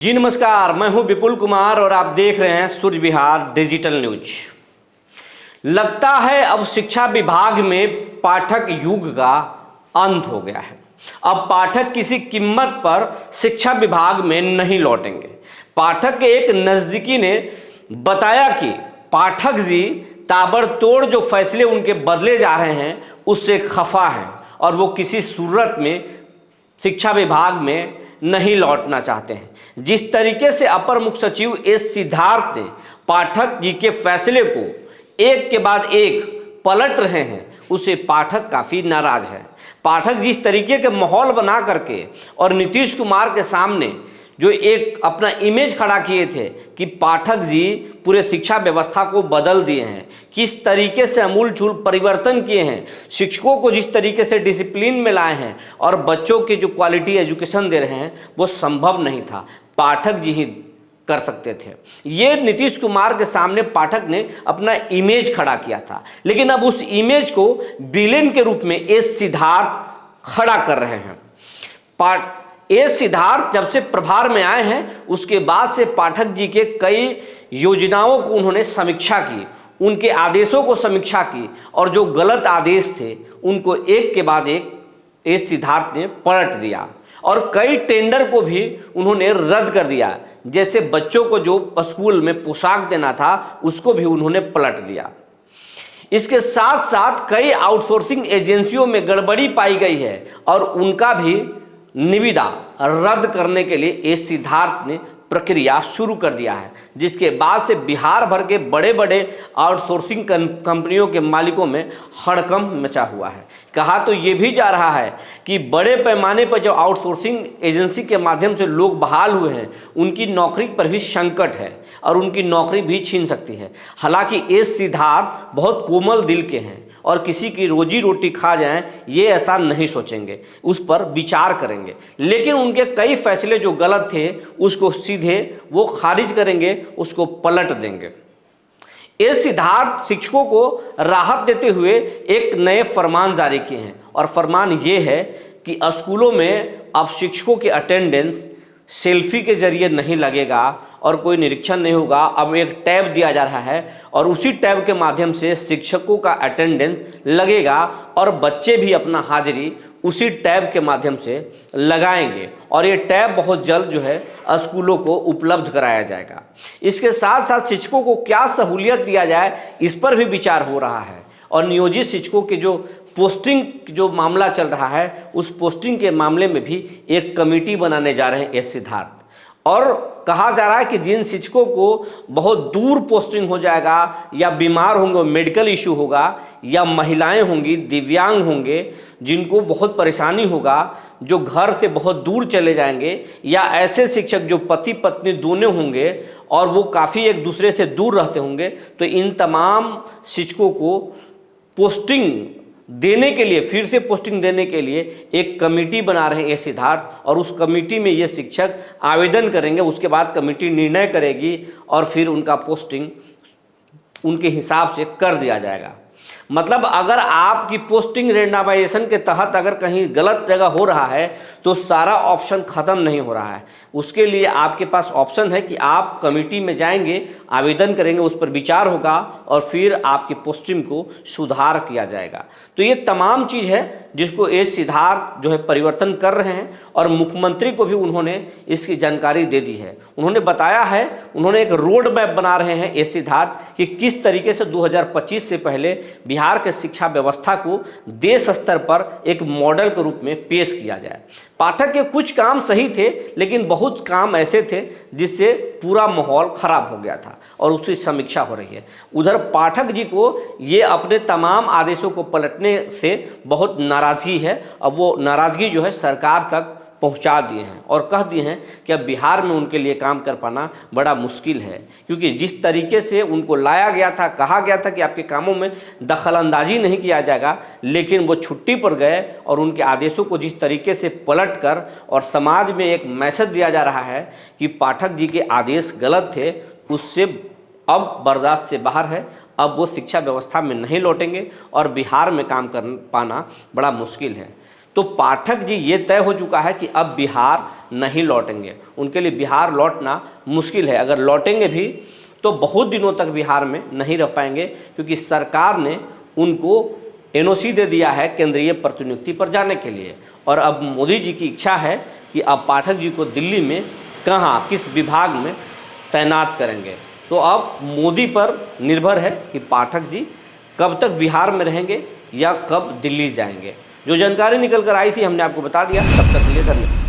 जी नमस्कार, मैं हूं विपुल कुमार और आप देख रहे हैं सूर्य विहार डिजिटल न्यूज। लगता है अब शिक्षा विभाग में पाठक युग का अंत हो गया है। अब पाठक किसी कीमत पर शिक्षा विभाग में नहीं लौटेंगे। पाठक के एक नज़दीकी ने बताया कि पाठक जी ताबड़तोड़ जो फैसले उनके बदले जा रहे हैं उससे खफा हैं और वो किसी सूरत में शिक्षा विभाग में नहीं लौटना चाहते हैं। जिस तरीके से अपर मुख्य सचिव एस सिद्धार्थ ने पाठक जी के फैसले को एक के बाद एक पलट रहे हैं उससे पाठक काफ़ी नाराज है। पाठक जिस तरीके के माहौल बना करके और नीतीश कुमार के सामने जो एक अपना इमेज खड़ा किए थे कि पाठक जी पूरे शिक्षा व्यवस्था को बदल दिए हैं, किस तरीके से अमूलचूल परिवर्तन किए हैं, शिक्षकों को जिस तरीके से डिसिप्लिन में लाए हैं और बच्चों के जो क्वालिटी एजुकेशन दे रहे हैं वो संभव नहीं था, पाठक जी ही कर सकते थे। ये नीतीश कुमार के सामने पाठक ने अपना इमेज खड़ा किया था, लेकिन अब उस इमेज को विलेन के रूप में एस सिद्धार्थ खड़ा कर रहे हैं। एस सिद्धार्थ जब से प्रभार में आए हैं उसके बाद से पाठक जी के कई योजनाओं को उन्होंने समीक्षा की, उनके आदेशों को समीक्षा की और जो गलत आदेश थे उनको एक के बाद एक एस सिद्धार्थ ने पलट दिया और कई टेंडर को भी उन्होंने रद्द कर दिया। जैसे बच्चों को जो स्कूल में पोशाक देना था उसको भी उन्होंने पलट दिया। इसके साथ साथ कई आउटसोर्सिंग एजेंसियों में गड़बड़ी पाई गई है और उनका भी निविदा रद्द करने के लिए एस सिद्धार्थ ने प्रक्रिया शुरू कर दिया है, जिसके बाद से बिहार भर के बड़े बड़े आउटसोर्सिंग कंपनियों के मालिकों में हड़कंप मचा हुआ है। कहा तो ये भी जा रहा है कि बड़े पैमाने पर जो आउटसोर्सिंग एजेंसी के माध्यम से लोग बहाल हुए हैं उनकी नौकरी पर भी संकट है और उनकी नौकरी भी छीन सकती है। हालांकि एस सिद्धार्थ बहुत कोमल दिल के हैं और किसी की रोजी रोटी खा जाएं ये ऐसा नहीं सोचेंगे, उस पर विचार करेंगे, लेकिन उनके कई फैसले जो गलत थे उसको सीधे वो खारिज करेंगे, उसको पलट देंगे। एस सिद्धार्थ शिक्षकों को राहत देते हुए एक नए फरमान जारी किए हैं और फरमान ये है कि स्कूलों में अब शिक्षकों की अटेंडेंस सेल्फी के जरिए नहीं लगेगा और कोई निरीक्षण नहीं होगा। अब एक टैब दिया जा रहा है और उसी टैब के माध्यम से शिक्षकों का अटेंडेंस लगेगा और बच्चे भी अपना हाजिरी उसी टैब के माध्यम से लगाएंगे और ये टैब बहुत जल्द जो है स्कूलों को उपलब्ध कराया जाएगा। इसके साथ साथ शिक्षकों को क्या सहूलियत दिया जाए इस पर भी विचार हो रहा है और नियोजित शिक्षकों के जो पोस्टिंग जो मामला चल रहा है उस पोस्टिंग के मामले में भी एक कमेटी बनाने जा रहे हैं एस सिद्धार्थ। और कहा जा रहा है कि जिन शिक्षकों को बहुत दूर पोस्टिंग हो जाएगा या बीमार होंगे, मेडिकल इशू होगा, या महिलाएं होंगी, दिव्यांग होंगे जिनको बहुत परेशानी होगा, जो घर से बहुत दूर चले जाएंगे, या ऐसे शिक्षक जो पति पत्नी दोनों होंगे और वो काफ़ी एक दूसरे से दूर रहते होंगे, तो इन तमाम शिक्षकों को पोस्टिंग देने के लिए, फिर से पोस्टिंग देने के लिए एक कमेटी बना रहे हैं सिद्धार्थ और उस कमेटी में ये शिक्षक आवेदन करेंगे। उसके बाद कमेटी निर्णय करेगी और फिर उनका पोस्टिंग उनके हिसाब से कर दिया जाएगा। मतलब अगर आपकी पोस्टिंग रेंडमाइजेशन के तहत अगर कहीं गलत जगह हो रहा है तो सारा ऑप्शन ख़त्म नहीं हो रहा है। उसके लिए आपके पास ऑप्शन है कि आप कमेटी में जाएंगे, आवेदन करेंगे, उस पर विचार होगा और फिर आपकी पोस्टिंग को सुधार किया जाएगा। तो ये तमाम चीज़ है जिसको एस सिद्धार्थ जो है परिवर्तन कर रहे हैं और मुख्यमंत्री को भी उन्होंने इसकी जानकारी दे दी है। उन्होंने बताया है, उन्होंने एक रोड मैप बना रहे हैं एस सिद्धार्थ कि किस तरीके से 2025 से पहले बिहार के शिक्षा व्यवस्था को देश स्तर पर एक मॉडल के रूप में पेश किया जाए। पाठक के कुछ काम सही थे लेकिन बहुत काम ऐसे थे जिससे पूरा माहौल खराब हो गया था और उसकी समीक्षा हो रही है। उधर पाठक जी को ये अपने तमाम आदेशों को पलटने से बहुत नाराज़गी है। अब वो नाराज़गी जो है सरकार तक पहुंचा दिए हैं और कह दिए हैं कि अब बिहार में उनके लिए काम कर पाना बड़ा मुश्किल है, क्योंकि जिस तरीके से उनको लाया गया था, कहा गया था कि आपके कामों में दखलंदाजी नहीं किया जाएगा, लेकिन वो छुट्टी पर गए और उनके आदेशों को जिस तरीके से पलट कर और समाज में एक मैसेज दिया जा रहा है कि पाठक जी के आदेश गलत थे, उससे अब बर्दाश्त से बाहर है। अब वो शिक्षा व्यवस्था में नहीं लौटेंगे और बिहार में काम कर पाना बड़ा मुश्किल है। तो पाठक जी ये तय हो चुका है कि अब बिहार नहीं लौटेंगे, उनके लिए बिहार लौटना मुश्किल है। अगर लौटेंगे भी तो बहुत दिनों तक बिहार में नहीं रह पाएंगे, क्योंकि सरकार ने उनको एनओसी दे दिया है केंद्रीय प्रतिनियुक्ति पर जाने के लिए। और अब मोदी जी की इच्छा है कि अब पाठक जी को दिल्ली में कहाँ, किस विभाग में तैनात करेंगे। तो अब मोदी पर निर्भर है कि पाठक जी कब तक बिहार में रहेंगे या कब दिल्ली जाएंगे। जो जानकारी निकल कर आई थी हमने आपको बता दिया। तब तक के लिए धन्यवाद।